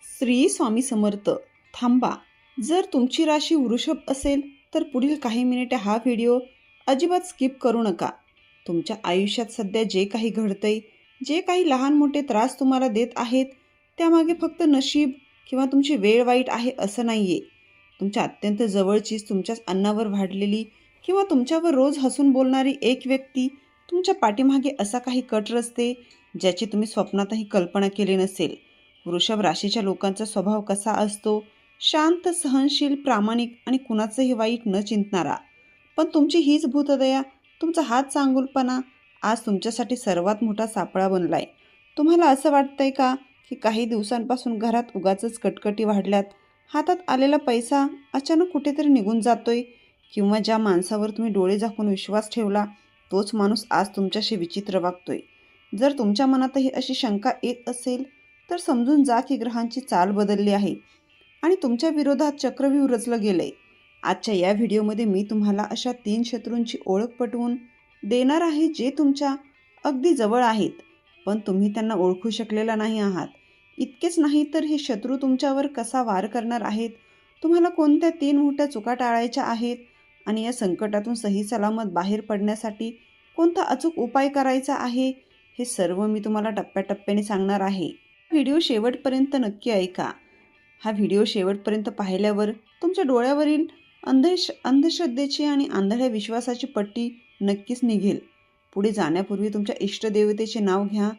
श्री स्वामी समर्थ. थांबा. जर तुमची राशी वृषभ असेल तर पुढील काही मिनिटे हा व्हिडिओ अजिबात स्किप करू नका. तुमच्या आयुष्यात सध्या जे काही घडतंय, जे काही लहान मोठे त्रास तुम्हाला देत आहेत, त्यामागे फक्त नशीब किंवा तुमची वेळ वाईट आहे असं नाही आहे. तुमच्या अत्यंत जवळचीच, तुमच्याच अन्नावर वाढलेली किंवा तुमच्यावर रोज हसून बोलणारी एक व्यक्ती तुमच्या पाठीमागे असा काही कट रचते ज्याची तुम्ही स्वप्नातही कल्पना केली नसेल. वृषभ राशीच्या लोकांचा स्वभाव कसा असतो? शांत, सहनशील, प्रामाणिक आणि कुणाचंही वाईट न चिंतणारा. पण तुमची हीच भूतदया, तुमचा हाच चांगुलपणा आज तुमच्यासाठी सर्वात मोठा सापळा बनलाय. तुम्हाला असं वाटतंय का की काही दिवसांपासून घरात उगाचच कटकटी वाढल्यात, हातात आलेला पैसा अचानक कुठेतरी निघून जातोय, किंवा ज्या माणसावर तुम्ही डोळे झाकून विश्वास ठेवला तोच माणूस आज तुमच्याशी विचित्र वागतोय? जर तुमच्या मनातही अशी शंका येत असेल तर समजून जा की ग्रहांची चाल बदलली आहे आणि तुमच्या विरोधात चक्रव्यूह रचलं गेलंय. आजच्या या व्हिडिओमध्ये मी तुम्हाला अशा 3 शत्रूंची ओळख पटवून देणार आहे जे तुमच्या अगदी जवळ आहेत, पण तुम्ही त्यांना ओळखू शकलेला नाही आहात. इतकेच नाही तर हे शत्रू तुमच्यावर कसा वार करणार आहेत, तुम्हाला कोणत्या 3 मोठ्या चुका टाळायच्या आहेत आणि या संकटातून सही सलामत बाहेर पडण्यासाठी कोणता अचूक उपाय करायचा आहे, हे सर्व मी तुम्हाला टप्प्याटप्प्याने सांगणार आहे. व्हिडिओ शेवटपर्यंत नक्की ऐका. हा व्हिडिओ शेवटपर्यंत पाहिल्यावर तुमच्या डोळ्यावरील अंधश्रद्धेची आणि आंधळ्या विश्वासाची पट्टी नक्कीच निघेल. पुढे जाण्यापूर्वी तुमच्या इष्टदेवतेचे नाव घ्या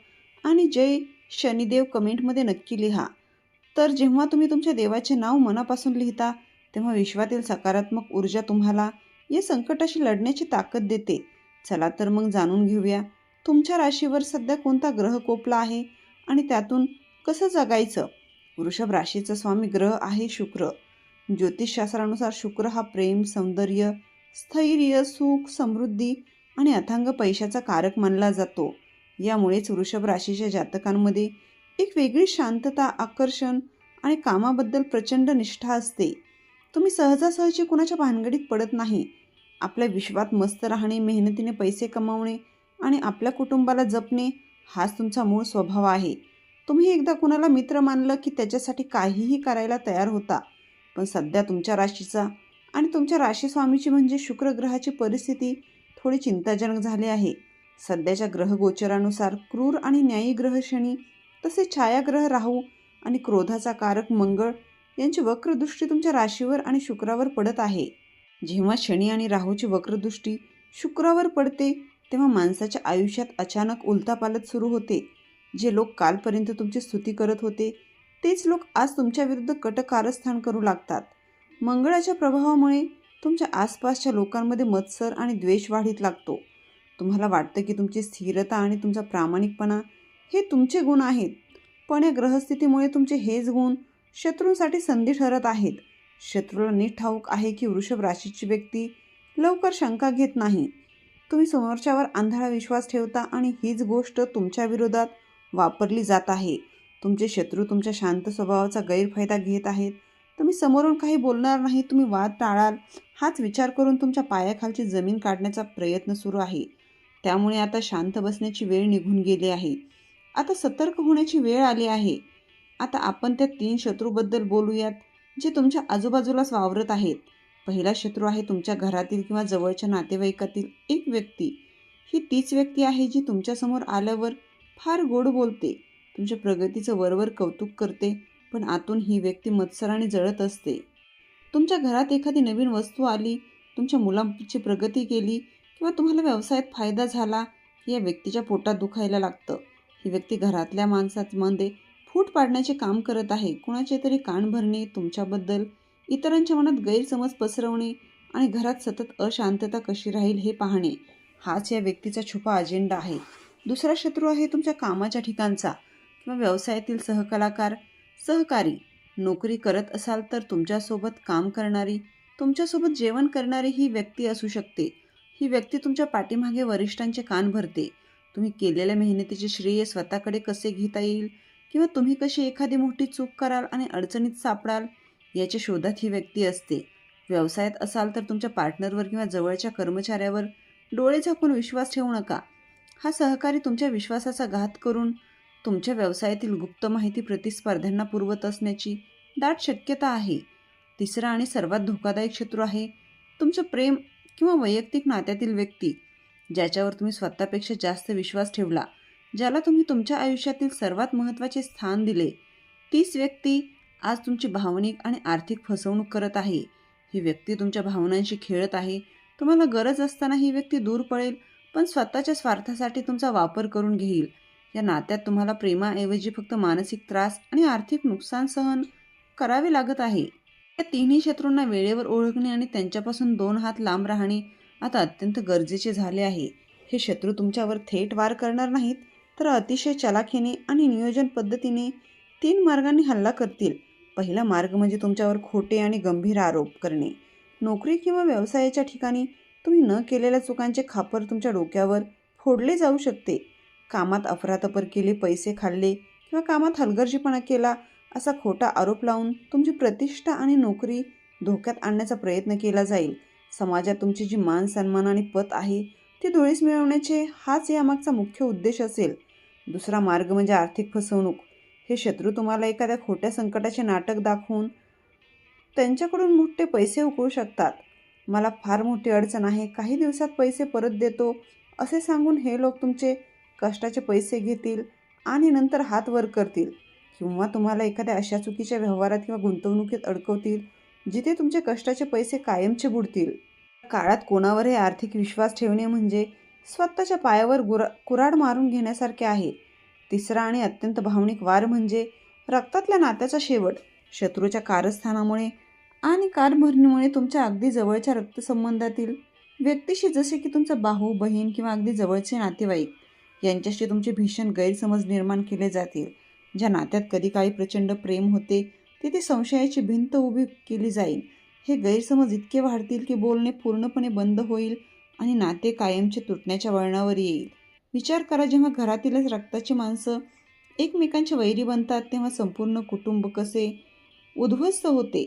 आणि जय शनिदेव कमेंटमध्ये नक्की लिहा. तर जेव्हा तुम्ही तुमच्या देवाचे नाव मनापासून लिहिता तेव्हा विश्वातील सकारात्मक ऊर्जा तुम्हाला या संकटाशी लढण्याची ताकद देते. चला तर मग जाणून घेऊया तुमच्या राशीवर सध्या कोणता ग्रह कोपला आहे आणि त्यातून कसं जगायचं. वृषभ राशीचा स्वामी ग्रह आहे शुक्र. ज्योतिषशास्त्रानुसार शुक्र हा प्रेम, सौंदर्य, स्थैर्य, सुख, समृद्धी आणि अथांग पैशाचा कारक मानला जातो. यामुळेच वृषभ राशीच्या जातकांमध्ये एक वेगळी शांतता, आकर्षण आणि कामाबद्दल प्रचंड निष्ठा असते. तुम्ही सहजासहजी कुणाच्या भानगडीत पडत नाही. आपल्या विश्वात मस्त राहणे, मेहनतीने पैसे कमावणे आणि आपल्या कुटुंबाला जपणे हाच तुमचा मूळ स्वभाव आहे. तुम्ही एकदा कुणाला मित्र मानलं की त्याच्यासाठी काहीही करायला तयार होता. पण सध्या तुमच्या राशीचा आणि तुमच्या राशीस्वामीची म्हणजे शुक्र ग्रहाची परिस्थिती थोडी चिंताजनक झाली आहे. सध्याच्या ग्रहगोचरानुसार क्रूर आणि न्यायी ग्रह शनी, तसेच छायाग्रह राहू आणि क्रोधाचा कारक मंगळ यांची वक्रदृष्टी तुमच्या राशीवर आणि शुक्रावर पडत आहे. जेव्हा शनी आणि राहूची वक्रदृष्टी शुक्रावर पडते तेव्हा माणसाच्या आयुष्यात अचानक उलथापालथ सुरू होते. जे लोक कालपर्यंत तुमची स्तुती करत होते तेच लोक आज तुमच्या विरुद्ध कटकारस्थान करू लागतात. मंगळाच्या प्रभावामुळे तुमच्या आसपासच्या लोकांमध्ये मत्सर आणि द्वेष वाढीत लागतो. तुम्हाला वाटतं की तुमची स्थिरता आणि तुमचा प्रामाणिकपणा हे तुमचे गुण आहेत, पण या ग्रहस्थितीमुळे तुमचे हेच गुण शत्रूंसाठी संधी ठरत आहेत. शत्रूला नीट ठाऊक आहे की वृषभ राशीची व्यक्ती लवकर शंका घेत नाही. तुम्ही समोरच्यावर आंधळा विश्वास ठेवता आणि हीच गोष्ट तुमच्या विरोधात वापरली जात आहे. तुमचे शत्रू तुमच्या शांत स्वभावाचा गैरफायदा घेत आहेत. तुम्ही समोरून काही बोलणार नाही, तुम्ही वाद टाळाल हाच विचार करून तुमच्या पायाखालची जमीन काढण्याचा प्रयत्न सुरू आहे. त्यामुळे आता शांत बसण्याची वेळ निघून गेली आहे. आता सतर्क होण्याची वेळ आली आहे. आता आपण त्या 3 शत्रूबद्दल बोलूयात जे तुमच्या आजूबाजूलाच वावरत आहेत. पहिला शत्रू आहे तुमच्या घरातील किंवा जवळच्या नातेवाईकातील एक व्यक्ती. ही तीच व्यक्ती आहे जी तुमच्यासमोर आल्यावर फार गोड बोलते, तुमच्या प्रगतीचं वरवर कौतुक करते, पण आतून ही व्यक्ती मत्सराने जळत असते. तुमच्या घरात एखादी नवीन वस्तू आली, तुमच्या मुलांची प्रगती केली किंवा तुम्हाला व्यवसायात फायदा झाला, या व्यक्तीच्या पोटात दुखायला लागतं. ही व्यक्ती घरातल्या माणसांमध्ये फूट पाडण्याचे काम करत आहे. कुणाचे तरी कान भरणे, तुमच्याबद्दल इतरांच्या मनात गैरसमज पसरवणे आणि घरात सतत अशांतता कशी राहील हे पाहणे, हाच या व्यक्तीचा छुपा अजेंडा आहे. दुसरा शत्रू आहे तुमच्या कामाच्या ठिकाणचा किंवा व्यवसायातील सहकलाकार, सहकारी. नोकरी करत असाल तर तुमच्यासोबत काम करणारी, तुमच्यासोबत जेवण करणारी ही व्यक्ती असू शकते. ही व्यक्ती तुमच्या पाठीमागे वरिष्ठांचे कान भरते. तुम्ही केलेल्या मेहनतीचे श्रेय स्वतःकडे कसे घेता येईल किंवा तुम्ही कशी एखादी मोठी चूक कराल आणि अडचणीत सापडाल याच्या शोधात ही व्यक्ती असते. व्यवसायात असाल तर तुमच्या पार्टनरवर किंवा जवळच्या कर्मचाऱ्यावर डोळे झाकून विश्वास ठेवू नका. हा सहकारी तुमच्या विश्वासाचा घात करून तुमच्या व्यवसायातील गुप्त माहिती प्रतिस्पर्ध्यांना पुरवत असण्याची दाट शक्यता आहे. तिसरा आणि सर्वात धोकादायक शत्रू आहे तुमचं प्रेम किंवा वैयक्तिक नात्यातील व्यक्ती, ज्याच्यावर तुम्ही स्वतःपेक्षा जास्त विश्वास ठेवला, ज्याला तुम्ही तुमच्या आयुष्यातील सर्वात महत्त्वाचे स्थान दिले. तीच व्यक्ती आज तुमची भावनिक आणि आर्थिक फसवणूक करत आहे. ही व्यक्ती तुमच्या भावनांशी खेळत आहे. तुम्हाला गरज असताना ही व्यक्ती दूर पळेल, पण स्वतःच्या स्वार्थासाठी तुमचा वापर करून घेईल. या नात्यात तुम्हाला प्रेमाऐवजी फक्त मानसिक त्रास आणि आर्थिक नुकसान सहन करावे लागत आहे. या तिन्ही शत्रूंना वेळेवर ओळखणे आणि त्यांच्यापासून 2 हात लांब राहणे आता अत्यंत गरजेचे झाले आहे. हे शत्रू तुमच्यावर थेट वार करणार नाहीत, तर अतिशय चलाखीने आणि नियोजन पद्धतीने 3 मार्गांनी हल्ला करतील. पहिला मार्ग म्हणजे तुमच्यावर खोटे आणि गंभीर आरोप करणे. नोकरी किंवा व्यवसायाच्या ठिकाणी तुम्ही न केलेल्या चुकांचे खापर तुमच्या डोक्यावर फोडले जाऊ शकते. कामात अफरातफर केली, पैसे खाल्ले किंवा कामात हलगर्जीपणा केला असा खोटा आरोप लावून तुमची प्रतिष्ठा आणि नोकरी धोक्यात आणण्याचा प्रयत्न केला जाईल. समाजात तुमची जी मान सन्मान आणि पत आहे ती धुळीस मिळवण्याचे हाच यामागचा मुख्य उद्देश असेल. दुसरा मार्ग म्हणजे आर्थिक फसवणूक. हे शत्रू तुम्हाला एखाद्या खोट्या संकटाचे नाटक दाखवून त्यांच्याकडून मोठे पैसे उकळू शकतात. मला फार मोठी अडचण आहे, काही दिवसात पैसे परत देतो असे सांगून हे लोक तुमचे कष्टाचे पैसे घेतील आणि नंतर हात वर करतील, किंवा तुम्हाला एखाद्या अशा चुकीच्या व्यवहारात किंवा गुंतवणुकीत अडकवतील जिथे तुमचे कष्टाचे पैसे कायमचे बुडतील. काळात कोणावरही आर्थिक विश्वास ठेवणे म्हणजे स्वतःच्या पायावर कुऱ्हाड मारून घेण्यासारखे आहे. तिसरा आणि अत्यंत भावनिक वार म्हणजे रक्तातल्या नात्याचा शेवट. शत्रूच्या कारस्थानामुळे आणि कारभरणीमुळे तुमच्या अगदी जवळच्या रक्तसंबंधातील व्यक्तीशी, जसे की तुमचा भाऊ, बहीण किंवा अगदी जवळचे नातेवाईक, यांच्याशी तुमचे भीषण गैरसमज निर्माण केले जातील. ज्या नात्यात कधी काळी प्रचंड प्रेम होते तिथे संशयाची भिंत उभी केली जाईल. हे गैरसमज इतके वाढतील की बोलणे पूर्णपणे बंद होईल आणि नाते कायमचे तुटण्याच्या वळणावर येईल. विचार करा, जेव्हा घरातीलच रक्ताची माणसं एकमेकांचे वैरी बनतात तेव्हा संपूर्ण कुटुंब कसे उद्ध्वस्त होते.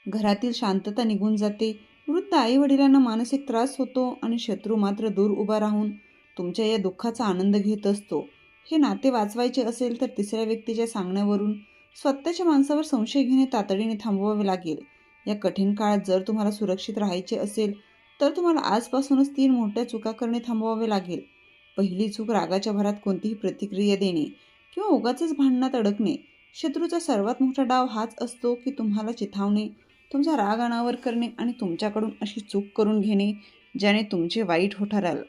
घरातील शांतता निघून जाते, वृद्ध आईवडिलांना मानसिक त्रास होतो आणि शत्रू मात्र दूर उभा राहून तुमच्या या दुःखाचा आनंद घेत असतो. हे नाते वाचवायचे असेल तर तिसऱ्या व्यक्तीच्या सांगण्यावरून स्वतःच्या माणसावर संशय घेणे तातडीने थांबवावे लागेल. या कठीण काळात जर तुम्हाला सुरक्षित राहायचे असेल तर तुम्हाला आजपासूनच 3 मोठ्या चुका करणे थांबवावे लागेल. पहिली चूक, रागाच्या भरात कोणतीही प्रतिक्रिया देणे किंवा उगाचच भांडणात अडकणे. शत्रूचा सर्वात मोठा डाव हाच असतो की तुम्हाला चिथावणे, तुमचा राग अनावर करणे आणि तुमच्याकडून अशी चूक करून घेणे ज्याने तुमचे वाईट ठराल.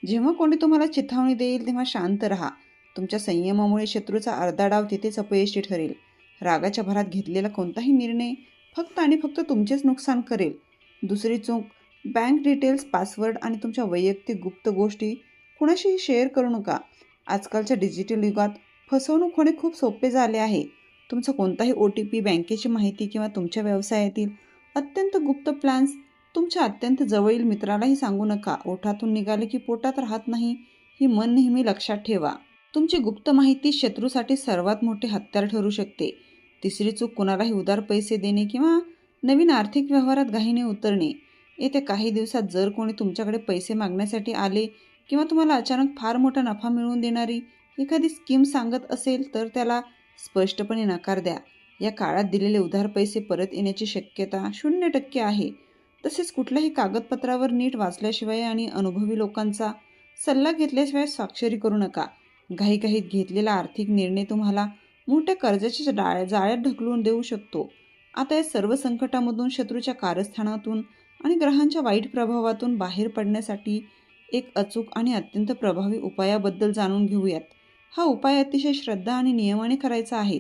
जेव्हा कोणी तुम्हाला चिथावणी देईल तेव्हा शांत राहा. तुमच्या संयमामुळे शत्रूचा अर्धा डाव तिथेच अपयशी ठरेल. रागाच्या भरात घेतलेला कोणताही निर्णय फक्त आणि फक्त तुमचेच नुकसान करेल. दुसरी चूक, बँक डिटेल्स, पासवर्ड आणि तुमच्या वैयक्तिक गुप्त गोष्टी कुणाशीही शेअर करू नका. आजकालच्या डिजिटल युगात फसवणूक होणे खूप सोपे झाले आहे. तुमचा कोणताही OTP, बँकेची माहिती किंवा तुमच्या व्यवसायातील अत्यंत गुप्त प्लॅन्स तुमच्या अत्यंत जवळील मित्रालाही सांगू नका. ओठातून निघाले की पोटात राहत नाही, ही मन नेहमी लक्षात ठेवा. तुमची गुप्त माहिती शत्रूसाठी सर्वात मोठे हत्यार ठरू शकते. तिसरी चूक, कुणालाही उधार पैसे देणे किंवा नवीन आर्थिक व्यवहारात घाईने उतरणे. येत्या काही दिवसात जर कोणी तुमच्याकडे पैसे मागण्यासाठी आले किंवा तुम्हाला अचानक फार मोठा नफा मिळवून देणारी एखादी स्कीम सांगत असेल तर त्याला स्पष्टपणे नकार द्या. या काळात दिलेले उधार पैसे परत येण्याची शक्यता 0% आहे. तसेच कुठल्याही कागदपत्रावर नीट वाचल्याशिवाय आणि अनुभवी लोकांचा सल्ला घेतल्याशिवाय स्वाक्षरी करू नका. घाईघाईत घेतलेला आर्थिक निर्णय तुम्हाला मोठ्या कर्जाच्या जाळ्यात ढकलून देऊ शकतो. आता या सर्व संकटामधून, शत्रूच्या कारस्थानातून आणि ग्रहांच्या वाईट प्रभावातून बाहेर पडण्यासाठी एक अचूक आणि अत्यंत प्रभावी उपायाबद्दल जाणून घेऊयात. हा उपाय अतिशय श्रद्धा आणि नियमाने करायचा आहे.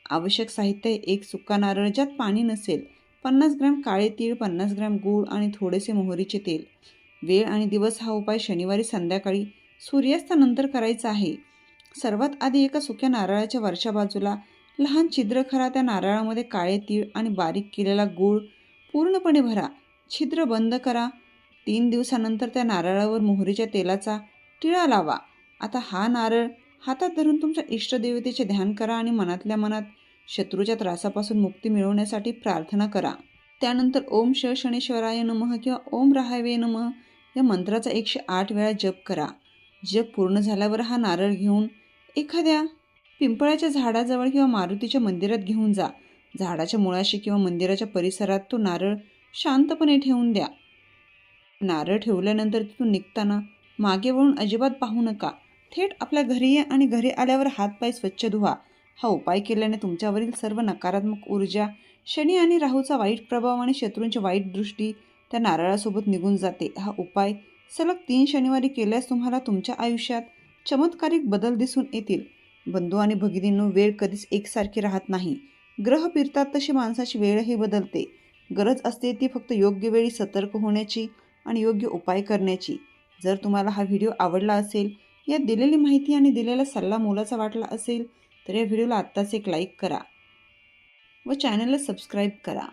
आवश्यक साहित्य: 1 सुका नारळ ज्यात पाणी नसेल, 50 ग्रॅम काळे तीळ, 50 ग्रॅम गूळ आणि थोडेसे मोहरीचे तेल. वेळ आणि दिवस: हा उपाय शनिवारी संध्याकाळी सूर्यास्तानंतर करायचा आहे. सर्वात आधी एका सुक्या नारळाच्या वरच्या बाजूला लहान छिद्र करा. त्या नारळामध्ये काळे तीळ आणि बारीक केलेला गूळ पूर्णपणे भरा. छिद्र बंद करा. 3 दिवसानंतर त्या नारळावर मोहरीच्या तेलाचा टिळा लावा. आता हा नारळ हातात धरून तुमच्या इष्टदेवतेचे ध्यान करा आणि मनातल्या मनात शत्रूच्या त्रासापासून मुक्ती मिळवण्यासाठी प्रार्थना करा. त्यानंतर ओम शनेश्वराय नमः किंवा ओम राहावे नमः या मंत्राचा 108 वेळा जप करा. जप पूर्ण झाल्यावर हा नारळ घेऊन एखाद्या पिंपळाच्या झाडाजवळ किंवा मारुतीच्या मंदिरात घेऊन जा. झाडाच्या मुळाशी किंवा मंदिराच्या परिसरात तो नारळ शांतपणे ठेवून द्या. नारळ ठेवल्यानंतर तिथून निघताना मागे वळून अजिबात पाहू नका. थेट आपल्या घरी या आणि घरी आल्यावर हातपाय स्वच्छ धुवा. हा उपाय केल्याने तुमच्यावरील सर्व नकारात्मक ऊर्जा, शनी आणि राहूचा वाईट प्रभाव आणि शत्रूंची वाईट दृष्टी त्या नारळासोबत निघून जाते. हा उपाय सलग 3 शनिवारी केल्यास तुम्हाला तुमच्या आयुष्यात चमत्कारिक बदल दिसून येतील. बंधू आणि भगिनींनो, वेळ कधीच एकसारखी राहत नाही. ग्रह फिरतात तशी माणसाची वेळही बदलते. गरज असते ती फक्त योग्य वेळी सतर्क होण्याची आणि योग्य उपाय करण्याची. जर तुम्हाला हा व्हिडिओ आवडला असेल, यात दिलेली माहिती आणि दिलेला सल्ला मोलाचा वाटला असेल तर या व्हिडिओला आत्ताच एक लाईक करा व चॅनलला सबस्क्राईब करा.